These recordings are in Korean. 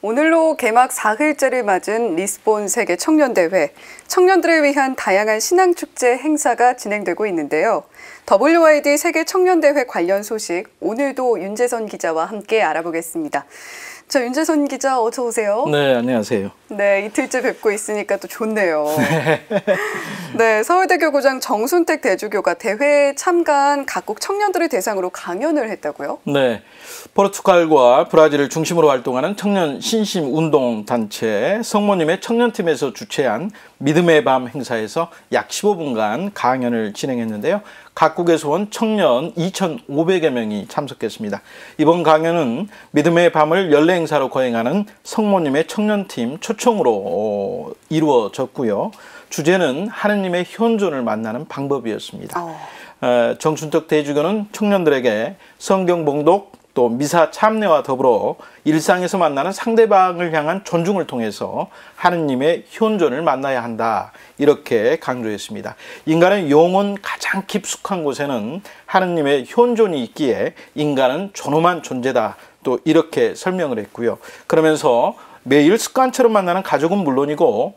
오늘로 개막 4흘째를 맞은 리스본 세계 청년대회, 청년들을 위한 다양한 신앙축제 행사가 진행되고 있는데요. WYD 세계 청년대회 관련 소식, 오늘도 윤재선 기자와 함께 알아보겠습니다. 자, 윤재선 기자 어서 오세요. 네, 안녕하세요. 네, 이틀째 뵙고 있으니까 또 좋네요. 네, 서울대 교구장 정순택 대주교가 대회에 참가한 각국 청년들을 대상으로 강연을 했다고요? 네, 포르투갈과 브라질을 중심으로 활동하는 청년 신심 운동 단체 성모님의 청년팀에서 주최한 믿음의 밤 행사에서 약 15분간 강연을 진행했는데요. 각국에서 온 청년 2,500여 명이 참석했습니다. 이번 강연은 믿음의 밤을 연례 행사로 거행하는 성모님의 청년팀 초청으로 이루어졌고요. 주제는 하느님의 현존을 만나는 방법이었습니다. 정순택 대주교는 청년들에게 성경 봉독, 또 미사 참례와 더불어 일상에서 만나는 상대방을 향한 존중을 통해서 하느님의 현존을 만나야 한다, 이렇게 강조했습니다. 인간의 영혼 가장 깊숙한 곳에는 하느님의 현존이 있기에 인간은 존엄한 존재다, 또 이렇게 설명을 했고요. 그러면서 매일 습관처럼 만나는 가족은 물론이고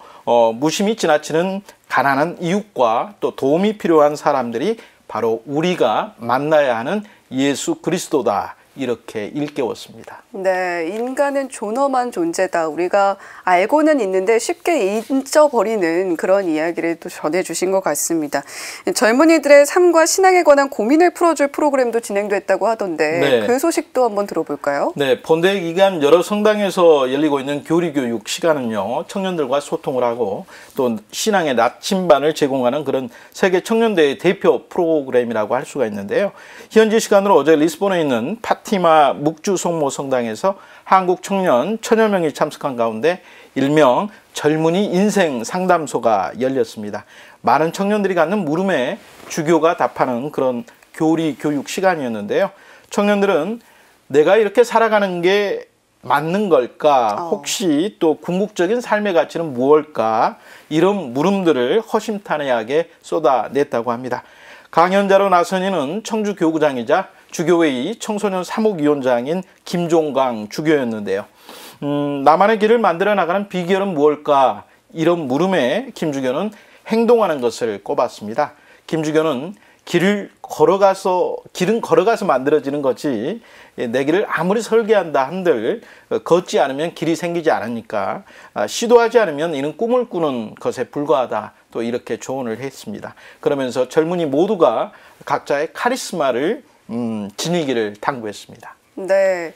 무심히 지나치는 가난한 이웃과 또 도움이 필요한 사람들이 바로 우리가 만나야 하는 예수 그리스도다, 이렇게 일깨웠습니다. 네, 인간은 존엄한 존재다. 우리가 알고는 있는데 쉽게 잊어버리는 그런 이야기를 또 전해주신 것 같습니다. 젊은이들의 삶과 신앙에 관한 고민을 풀어줄 프로그램도 진행됐다고 하던데 네. 그 소식도 한번 들어볼까요? 네, 본대회 기간 여러 성당에서 열리고 있는 교리교육 시간은요, 청년들과 소통을 하고 또 신앙의 나침반을 제공하는 그런 세계 청년대회 대표 프로그램이라고 할 수가 있는데요. 현지 시간으로 어제 리스본에 있는 파티마 묵주 성모 성당에서 한국 청년 1000여 명이 참석한 가운데 일명 젊은이 인생 상담소가 열렸습니다. 많은 청년들이 갖는 물음에 주교가 답하는 그런 교리 교육 시간이었는데요. 청년들은 내가 이렇게 살아가는 게 맞는 걸까? 혹시 또 궁극적인 삶의 가치는 무엇일까? 이런 물음들을 허심탄회하게 쏟아냈다고 합니다. 강연자로 나선 이는 청주 교구장이자 주교회의 청소년 사무위원장인 김종강 주교였는데요. 나만의 길을 만들어 나가는 비결은 무엇일까? 이런 물음에 김 주교는 행동하는 것을 꼽았습니다. 김 주교는 길은 걸어가서 만들어지는 거지, 내 길을 아무리 설계한다 한들 걷지 않으면 길이 생기지 않으니까 시도하지 않으면 이는 꿈을 꾸는 것에 불과하다, 또 이렇게 조언을 했습니다. 그러면서 젊은이 모두가 각자의 카리스마를 지니기를 당부했습니다. 네,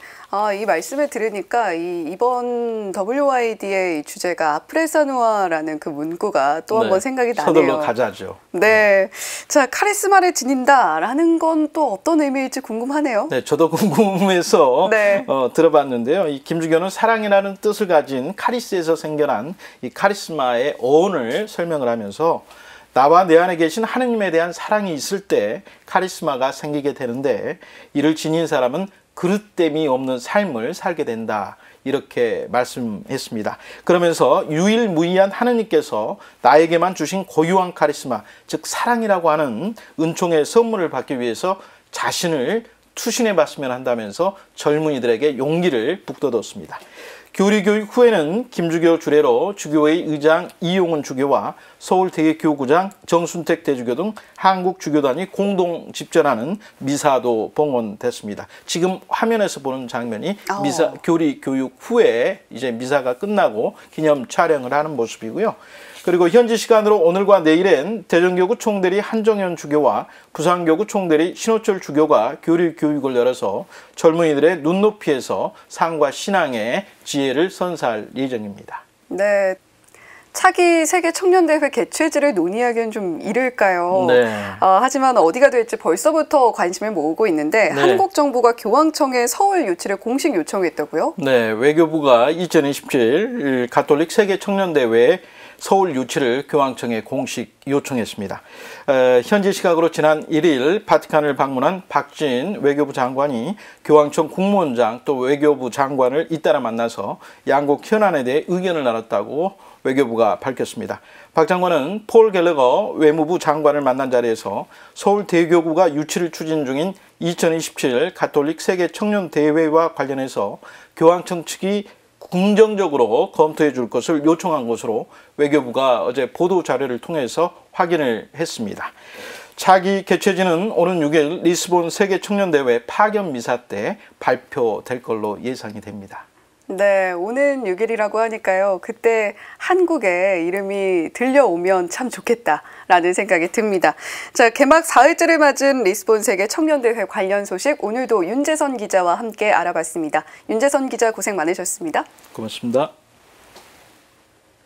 이 말씀을 들으니까 이번 WYD의 주제가 아프레사누아라는 그 문구가 또 한번 생각이 나네요. 서둘러 가자죠. 네, 자, 카리스마를 지닌다라는 건 또 어떤 의미일지 궁금하네요. 네, 저도 궁금해서 네. 들어봤는데요. 이 김주교는 사랑이라는 뜻을 가진 카리스에서 생겨난 이 카리스마의 어원을 설명을 하면서 나와 내 안에 계신 하느님에 대한 사랑이 있을 때 카리스마가 생기게 되는데 이를 지닌 사람은 그릇됨이 없는 삶을 살게 된다, 이렇게 말씀했습니다. 그러면서 유일무이한 하느님께서 나에게만 주신 고유한 카리스마, 즉 사랑이라고 하는 은총의 선물을 받기 위해서 자신을 투신해 봤으면 한다면서 젊은이들에게 용기를 북돋웠습니다. 교리교육 후에는 김주교 주례로 주교회의 의장 이용훈 주교와 서울대교구장 정순택 대주교 등 한국 주교단이 공동 집전하는 미사도 봉헌됐습니다. 지금 화면에서 보는 장면이 교리교육 후에 이제 미사가 끝나고 기념 촬영을 하는 모습이고요. 그리고 현지 시간으로 오늘과 내일엔 대전교구 총대리 한정현 주교와 부산교구 총대리 신호철 주교가 교리 교육을 열어서 젊은이들의 눈높이에서 삶과 신앙의 지혜를 선사할 예정입니다. 네, 차기 세계 청년대회 개최지를 논의하기엔 좀 이를까요? 네. 하지만 어디가 될지 벌써부터 관심을 모으고 있는데 네. 한국 정부가 교황청에 서울 유치를 공식 요청했다고요? 네, 외교부가 2027 가톨릭 세계 청년대회 서울 유치를 교황청에 공식 요청했습니다. 현지 시각으로 지난 1일 바티칸을 방문한 박진 외교부 장관이 교황청 국무원장 또 외교부 장관을 잇따라 만나서 양국 현안에 대해 의견을 나눴다고 외교부가 밝혔습니다. 박 장관은 폴 갤러거 외무부 장관을 만난 자리에서 서울 대교구가 유치를 추진 중인 2027 가톨릭 세계 청년 대회와 관련해서 교황청 측이 긍정적으로 검토해 줄 것을 요청한 것으로 외교부가 어제 보도 자료를 통해서 확인을 했습니다. 차기 개최지는 오는 6일 리스본 세계 청년대회 파견 미사 때 발표될 걸로 예상이 됩니다. 네, 오는 6일이라고 하니까요. 그때 한국의 이름이 들려오면 참 좋겠다라는 생각이 듭니다. 자, 개막 4일째를 맞은 리스본 세계 청년대회 관련 소식 오늘도 윤재선 기자와 함께 알아봤습니다. 윤재선 기자 고생 많으셨습니다. 고맙습니다.